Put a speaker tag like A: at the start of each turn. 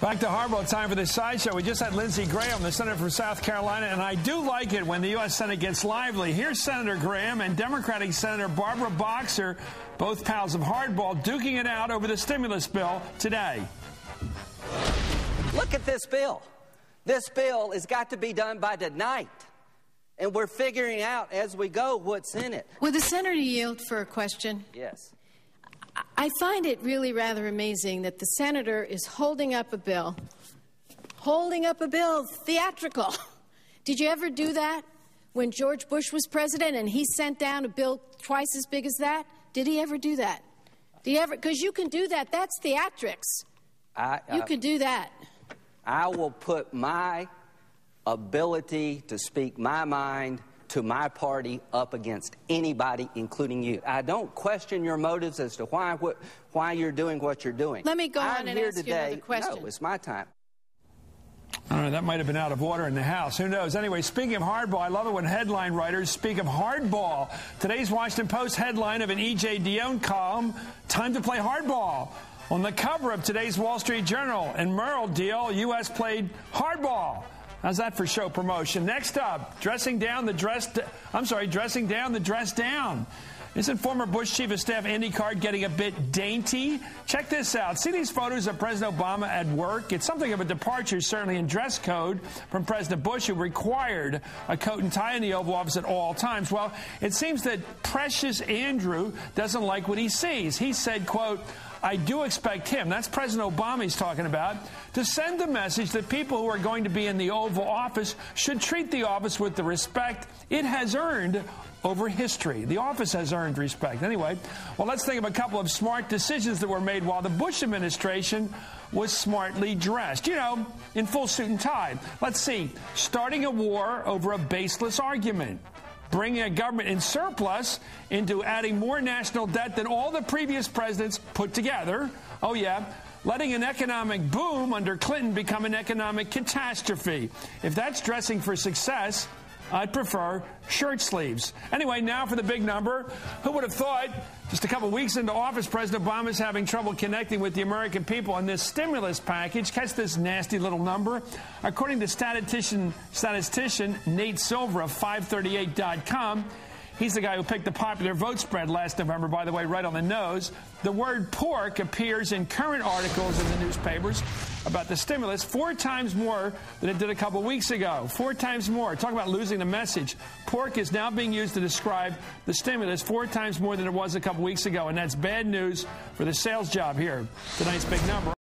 A: Back to Harbaugh, time for the sideshow. We just had Lindsey Graham, the senator from South Carolina, and I do like it when the U.S. Senate gets lively. Here's Senator Graham and Democratic Senator Barbara Boxer, both pals of Hardball, duking it out over the stimulus bill today.
B: Look at this bill. This bill has got to be done by tonight, and we're figuring out as we go what's in it.
C: Would the senator yield for a question?
B: Yes.
C: I find it really rather amazing that the senator is holding up a bill, theatrical. Did you ever do that when George Bush was president and he sent down a bill twice as big as that? Did he ever do that? Did he ever? Because you can do that. That's theatrics. You could do that.
B: I will put my ability to speak my mind to my party up against anybody, including you. I don't question your motives as to why you're doing what you're doing.
C: Let me go on and ask
B: today.
C: You another question.
B: No, it's my time.
A: I don't know, that might have been out of order in the House. Who knows? Anyway, speaking of hardball, I love it when headline writers speak of hardball. Today's Washington Post headline of an E.J. Dion column, time to play hardball. On the cover of today's Wall Street Journal, in Merle deal, U.S. played hardball. How's that for show promotion? Next up, dressing down the dress down. Isn't former Bush Chief of Staff Andy Card getting a bit dainty? Check this out. See these photos of President Obama at work? It's something of a departure, certainly, in dress code from President Bush, who required a coat and tie in the Oval Office at all times. Well, it seems that Precious Andrew doesn't like what he sees. He said, quote, I do expect him, that's President Obama he's talking about, to send the message that people who are going to be in the Oval Office should treat the office with the respect it has earned over history. The office has earned respect. Anyway, well, let's think of a couple of smart decisions that were made while the Bush administration was smartly dressed. You know, in full suit and tie. Let's see, starting a war over a baseless argument. Bringing a government in surplus into adding more national debt than all the previous presidents put together. Oh, yeah. Letting an economic boom under Clinton become an economic catastrophe. If that's dressing for success, I'd prefer shirt sleeves. Anyway, now for the big number. Who would have thought just a couple weeks into office, President Obama is having trouble connecting with the American people on this stimulus package? Catch this nasty little number. According to statistician Nate Silver of 538.com, he's the guy who picked the popular vote spread last November, by the way, right on the nose. The word pork appears in current articles in the newspapers about the stimulus 4 times more than it did a couple weeks ago. 4 times more. Talk about losing the message. Pork is now being used to describe the stimulus 4 times more than it was a couple weeks ago, and that's bad news for the sales job here. Tonight's big number.